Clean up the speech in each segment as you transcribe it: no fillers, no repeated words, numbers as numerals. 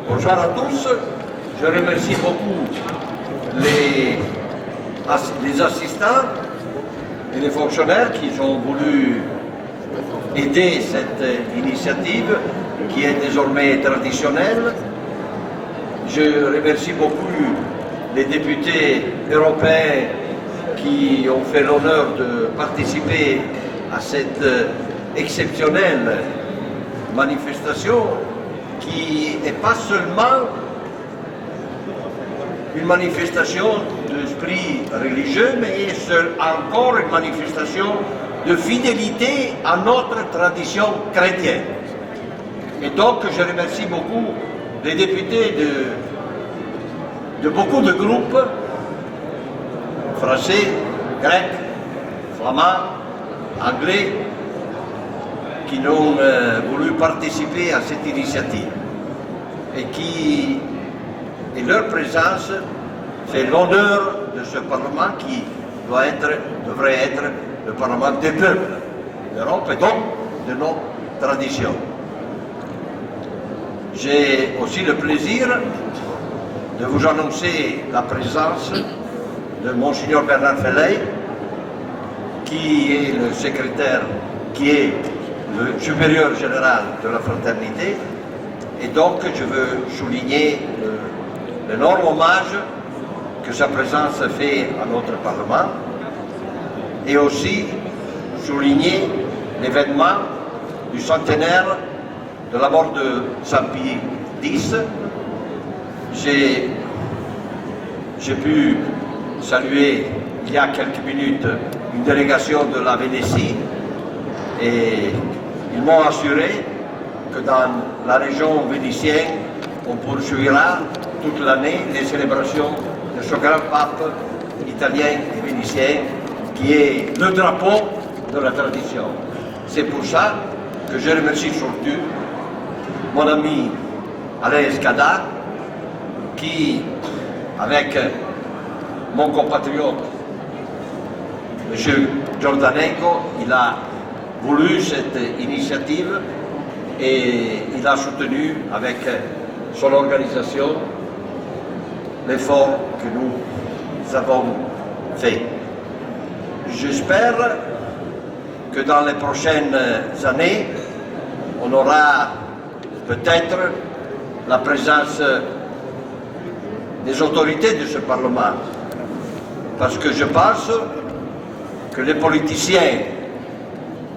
Bonjour à tous, je remercie beaucoup les assistants et les fonctionnaires qui ont voulu aider cette initiative qui est désormais traditionnelle. Je remercie beaucoup les députés européens qui ont fait l'honneur de participer à cette exceptionnelle manifestation qui n'est pas seulement une manifestation d'esprit religieux, mais encore une manifestation de fidélité à notre tradition chrétienne. Et donc je remercie beaucoup les députés de beaucoup de groupes, français, grecs, flamands, anglais, qui ont voulu participer à cette initiative et leur présence fait l'honneur de ce Parlement qui devrait être le Parlement des peuples d'Europe et donc de nos traditions. J'ai aussi le plaisir de vous annoncer la présence de Monseigneur Bernard Felley, qui est le secrétaire, qui est le supérieur général de la fraternité, et donc je veux souligner l'énorme hommage que sa présence fait à notre Parlement, et aussi souligner l'événement du centenaire de la mort de Saint Pie X. J'ai pu saluer il y a quelques minutes une délégation de la Vénétie, et ils m'ont assuré que dans la région vénitienne, on poursuivra toute l'année les célébrations de ce grand pape italien et vénitien qui est le drapeau de la tradition. C'est pour ça que je remercie surtout mon ami Alain Escada qui, avec mon compatriote M. Giordanenko, il a voulu cette initiative et il a soutenu avec son organisation l'effort que nous avons fait. J'espère que dans les prochaines années, on aura peut-être la présence des autorités de ce Parlement, parce que je pense que les politiciens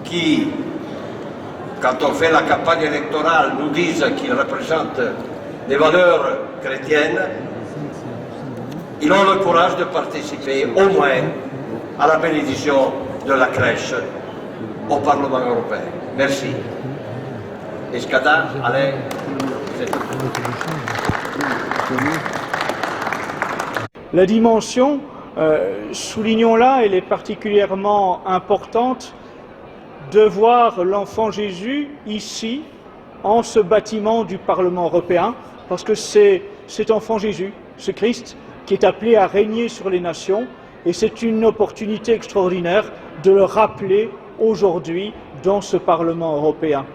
qui, quand on fait la campagne électorale, nous disent qu'ils représentent des valeurs chrétiennes, ils ont le courage de participer au moins à la bénédiction de la crèche au Parlement européen. Merci. Escada, Alain, c'est tout. La dimension, soulignons-la, elle est particulièrement importante de voir l'enfant Jésus ici, en ce bâtiment du Parlement européen, parce que c'est cet enfant Jésus, ce Christ, qui est appelé à régner sur les nations, et c'est une opportunité extraordinaire de le rappeler aujourd'hui dans ce Parlement européen.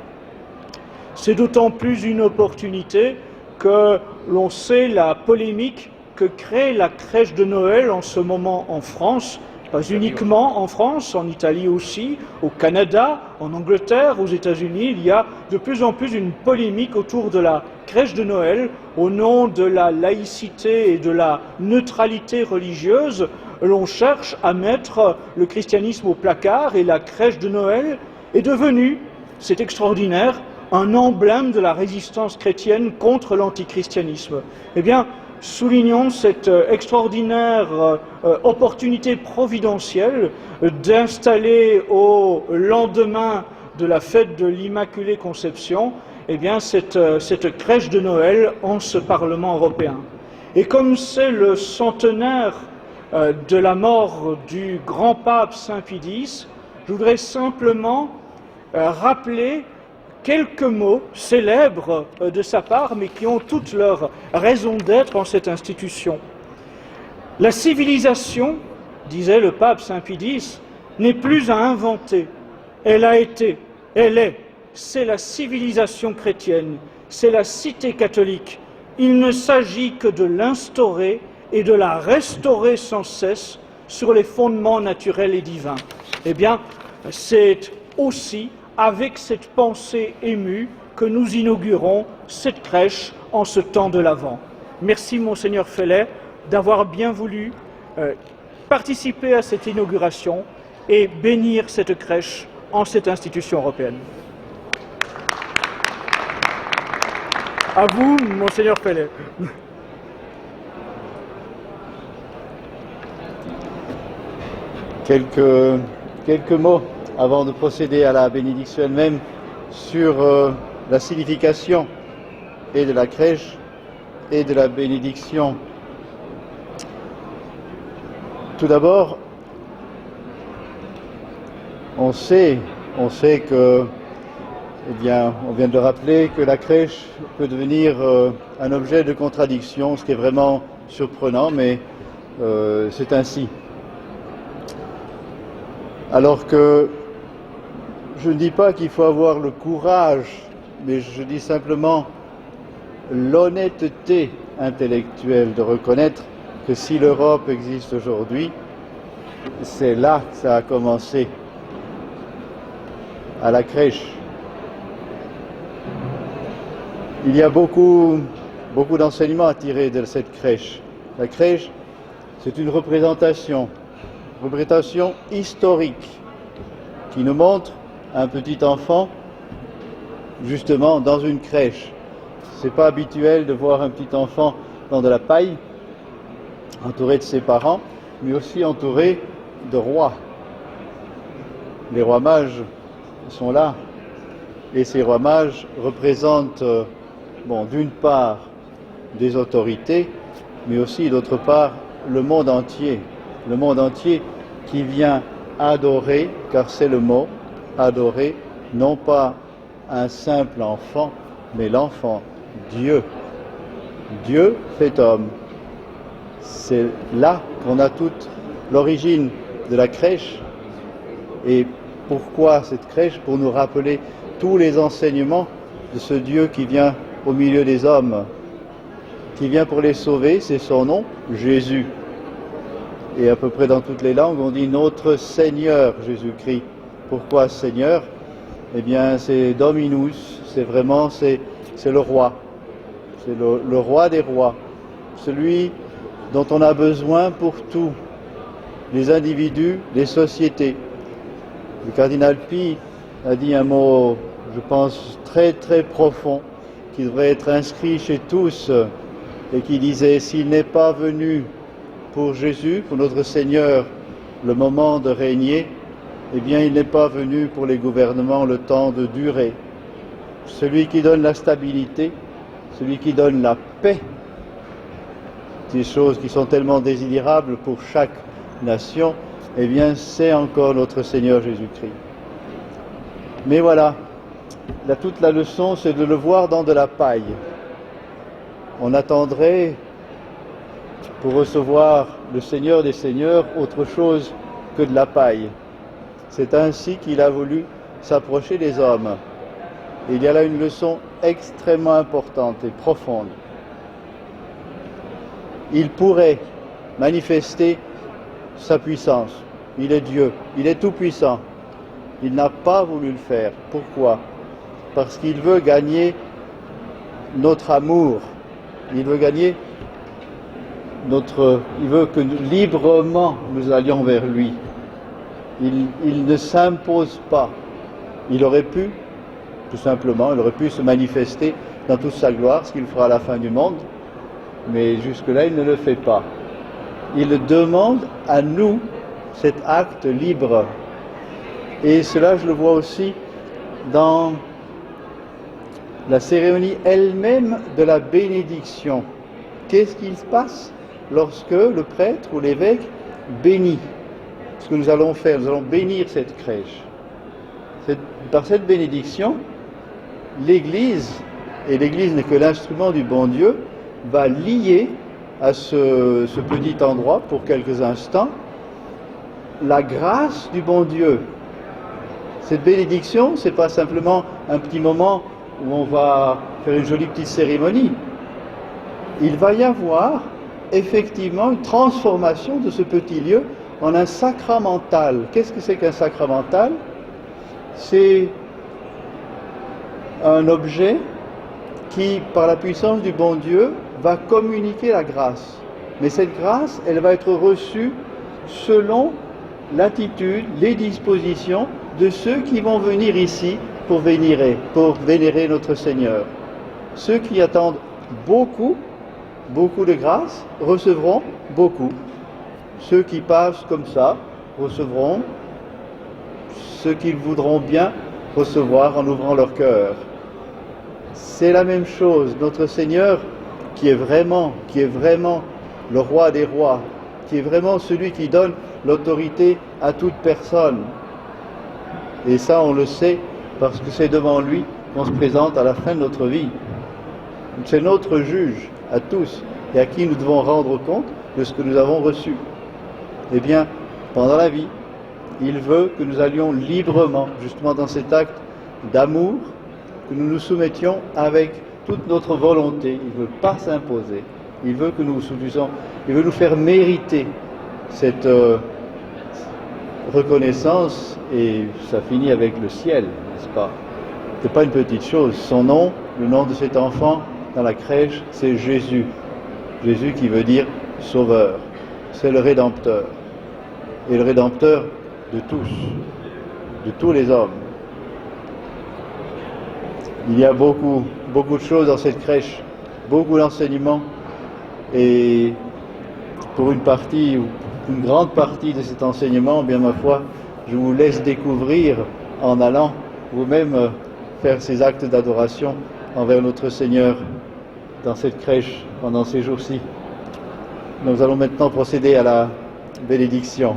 C'est d'autant plus une opportunité que l'on sait la polémique que crée la crèche de Noël en ce moment en France, pas uniquement en France, en Italie aussi, au Canada, en Angleterre, aux États-Unis. Il y a de plus en plus une polémique autour de la crèche de Noël au nom de la laïcité et de la neutralité religieuse. L'on cherche à mettre le christianisme au placard et la crèche de Noël est devenue, c'est extraordinaire, un emblème de la résistance chrétienne contre l'antichristianisme. Eh bien, soulignons cette extraordinaire opportunité providentielle d'installer au lendemain de la fête de l'Immaculée Conception, eh bien, cette crèche de Noël en ce Parlement européen. Et comme c'est le centenaire de la mort du grand pape Saint Pie X, je voudrais simplement rappeler quelques mots célèbres de sa part, mais qui ont toute leur raison d'être en cette institution. La civilisation disait le pape Saint Pie X, n'est plus à inventer. Elle a été, elle est, c'est la civilisation chrétienne, c'est la cité catholique. Il ne s'agit que de l'instaurer et de la restaurer sans cesse sur les fondements naturels et divins. Eh bien, c'est aussi avec cette pensée émue que nous inaugurons cette crèche en ce temps de l'Avent. Merci, Monseigneur Feller, d'avoir bien voulu participer à cette inauguration et bénir cette crèche en cette institution européenne. À vous, Monseigneur Feller. Quelques mots avant de procéder à la bénédiction elle-même sur la signification et de la crèche et de la bénédiction. Tout d'abord, on sait que, eh bien, on vient de le rappeler, que la crèche peut devenir un objet de contradiction, ce qui est vraiment surprenant, mais c'est ainsi. Alors que je ne dis pas qu'il faut avoir le courage, mais je dis simplement l'honnêteté intellectuelle de reconnaître que si l'Europe existe aujourd'hui, c'est là que ça a commencé, à la crèche. Il y a beaucoup d'enseignements à tirer de cette crèche. La crèche, c'est une représentation historique qui nous montre un petit enfant justement dans une crèche. C'est pas habituel de voir un petit enfant dans de la paille, entouré de ses parents, mais aussi entouré de rois. Les rois mages sont là, et ces rois mages représentent, d'une part des autorités, mais aussi d'autre part le monde entier qui vient adorer, car c'est le mot, adorer, non pas un simple enfant, mais l'enfant, Dieu. Dieu fait homme. C'est là qu'on a toute l'origine de la crèche. Et pourquoi cette crèche? Pour nous rappeler tous les enseignements de ce Dieu qui vient au milieu des hommes, qui vient pour les sauver, c'est son nom, Jésus. Et à peu près dans toutes les langues, on dit notre Seigneur Jésus-Christ. Pourquoi Seigneur? Eh bien, c'est Dominus, c'est le roi. C'est le roi des rois. Celui dont on a besoin pour tout. Les individus, les sociétés. Le cardinal Pie a dit un mot, je pense, très très profond, qui devrait être inscrit chez tous, et qui disait, s'il n'est pas venu pour Jésus, pour notre Seigneur, le moment de régner, eh bien il n'est pas venu pour les gouvernements le temps de durer. Celui qui donne la stabilité, celui qui donne la paix, des choses qui sont tellement désirables pour chaque nation, eh bien c'est encore notre Seigneur Jésus-Christ. Mais voilà, toute la leçon, c'est de le voir dans de la paille. On attendrait, pour recevoir le Seigneur des Seigneurs, autre chose que de la paille. C'est ainsi qu'il a voulu s'approcher des hommes. Et il y a là une leçon extrêmement importante et profonde. Il pourrait manifester sa puissance. Il est Dieu, il est tout-puissant. Il n'a pas voulu le faire. Pourquoi? Parce qu'il veut gagner notre amour. Il veut gagner il veut que librement nous allions vers lui. Il ne s'impose pas. Il aurait pu, tout simplement, se manifester dans toute sa gloire, ce qu'il fera à la fin du monde, mais jusque-là, il ne le fait pas. Il demande à nous cet acte libre. Et cela, je le vois aussi dans la cérémonie elle-même de la bénédiction. Qu'est-ce qu'il se passe lorsque le prêtre ou l'évêque bénit? Ce que nous allons faire, nous allons bénir cette crèche. Par cette bénédiction, l'Église, et l'Église n'est que l'instrument du bon Dieu, va lier à ce petit endroit pour quelques instants la grâce du bon Dieu. Cette bénédiction, ce n'est pas simplement un petit moment où on va faire une jolie petite cérémonie. Il va y avoir effectivement une transformation de ce petit lieu en un sacramental. Qu'est-ce que c'est qu'un sacramental? C'est un objet qui, par la puissance du bon Dieu, va communiquer la grâce. Mais cette grâce, elle va être reçue selon l'attitude, les dispositions de ceux qui vont venir ici pour vénérer notre Seigneur. Ceux qui attendent beaucoup de grâce recevront beaucoup. Ceux qui passent comme ça recevront. Ceux qui voudront bien recevoir en ouvrant leur cœur. C'est la même chose. Notre Seigneur, qui est vraiment le roi des rois, qui est vraiment celui qui donne l'autorité à toute personne. Et ça, on le sait, parce que c'est devant lui qu'on se présente à la fin de notre vie. C'est notre juge à tous, et à qui nous devons rendre compte de ce que nous avons reçu. Eh bien, pendant la vie, il veut que nous allions librement, justement dans cet acte d'amour, que nous nous soumettions avec toute notre volonté. Il ne veut pas s'imposer. Il veut que nous soudions, il veut nous faire mériter cette reconnaissance, et ça finit avec le ciel, n'est-ce pas? Ce n'est pas une petite chose. Son nom, le nom de cet enfant dans la crèche, c'est Jésus. Jésus qui veut dire Sauveur. C'est le Rédempteur. Et le Rédempteur de tous les hommes. Il y a beaucoup de choses dans cette crèche, beaucoup d'enseignements, et pour une grande partie de cet enseignement, bien ma foi, je vous laisse découvrir en allant vous-même faire ces actes d'adoration envers notre Seigneur dans cette crèche pendant ces jours-ci. Nous allons maintenant procéder à la bénédiction.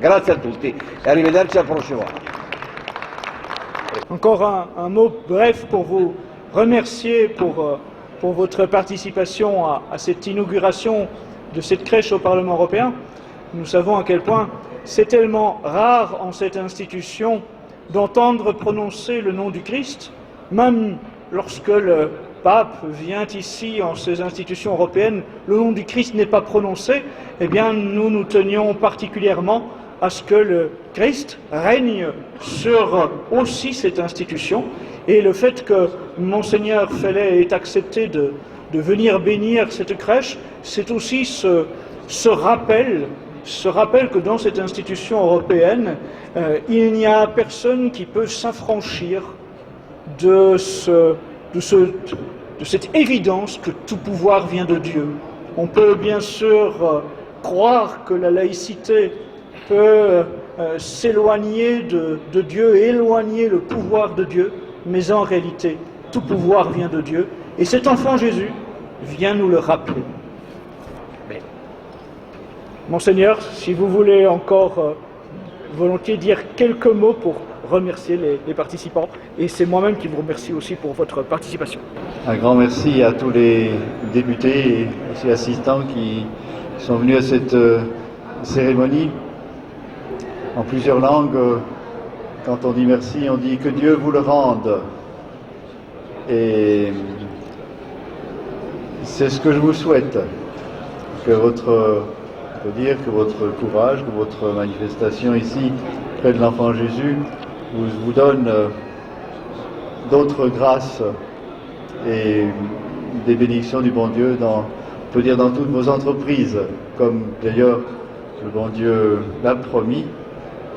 Grazie a tutti e arrivederci al prossimo anno. Encore un mot bref pour vous remercier pour votre participation à cette inauguration de cette crèche au Parlement européen. Nous savons à quel point c'est tellement rare en cette institution d'entendre prononcer le nom du Christ, même lorsque le pape vient ici en ces institutions européennes, le nom du Christ n'est pas prononcé. Eh bien, nous tenions particulièrement à ce que le Christ règne sur aussi cette institution. Et le fait que Monseigneur Fellet ait accepté de venir bénir cette crèche, c'est aussi ce rappel que dans cette institution européenne, il n'y a personne qui peut s'affranchir de cette évidence que tout pouvoir vient de Dieu. On peut bien sûr croire que la laïcité peut s'éloigner de Dieu, éloigner le pouvoir de Dieu, mais en réalité, tout pouvoir vient de Dieu. Et cet enfant Jésus vient nous le rappeler. Monseigneur, si vous voulez encore volontiers dire quelques mots pour remercier les participants, et c'est moi-même qui vous remercie aussi pour votre participation. Un grand merci à tous les députés et aussi assistants qui sont venus à cette cérémonie. En plusieurs langues, quand on dit merci, on dit que Dieu vous le rende. Et c'est ce que je vous souhaite, que votre courage, que votre manifestation ici, près de l'enfant Jésus, vous donne d'autres grâces et des bénédictions du bon Dieu on peut dire dans toutes vos entreprises, comme d'ailleurs le bon Dieu l'a promis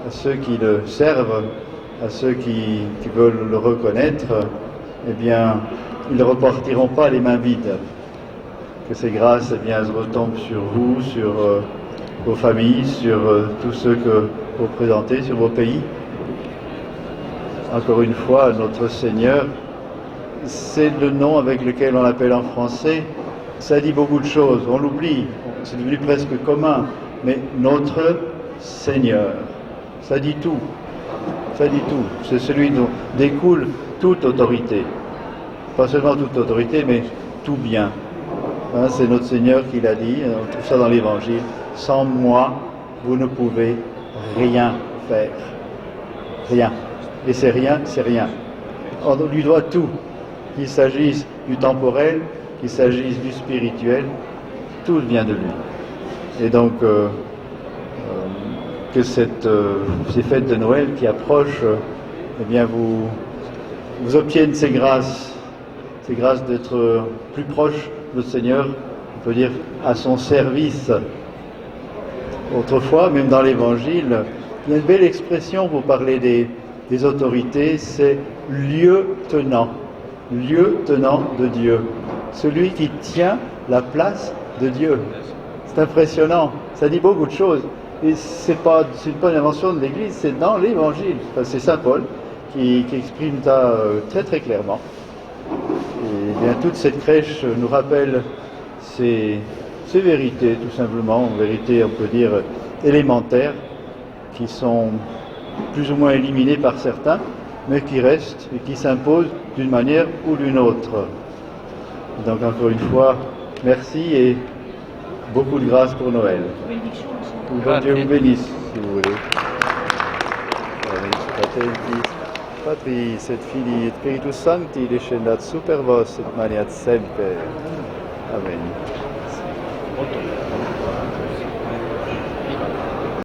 à ceux qui le servent, à ceux qui veulent le reconnaître. Eh bien, ils ne repartiront pas les mains vides. Que ces grâces, eh bien, retombent sur vous, sur vos familles, sur tous ceux que vous représentez, sur vos pays. Encore une fois, notre Seigneur, c'est le nom avec lequel on l'appelle en français. Ça dit beaucoup de choses, on l'oublie, c'est devenu presque commun. Mais notre Seigneur, ça dit tout. Ça dit tout. C'est celui dont découle toute autorité. Pas seulement toute autorité, mais tout bien. Hein, c'est notre Seigneur qui l'a dit, on trouve ça dans l'Évangile. Sans moi, vous ne pouvez rien faire. Rien. Et c'est rien, c'est rien. On lui doit tout. Qu'il s'agisse du temporel, qu'il s'agisse du spirituel, tout vient de lui. Et donc, que ces fêtes de Noël qui approchent, eh bien, vous obtiennent ces grâces d'être plus proche de notre Seigneur, on peut dire, à son service. Autrefois, même dans l'Évangile, il y a une belle expression pour parler des autorités, c'est lieutenant de Dieu, celui qui tient la place de Dieu. C'est impressionnant, ça dit beaucoup de choses. Et c'est pas une invention de l'Église, c'est dans l'Évangile. Enfin, c'est Saint Paul qui exprime ça très très clairement. Et bien toute cette crèche nous rappelle ces vérités, tout simplement, vérités, on peut dire, élémentaires, qui sont plus ou moins éliminées par certains, mais qui restent et qui s'imposent d'une manière ou d'une autre. Donc encore une fois, merci et beaucoup de grâce pour Noël. Que Dieu vous bénisse, si vous voulez. Patris et Filii et Spiritus Sancti descendat super vos et maniat semper. Amen.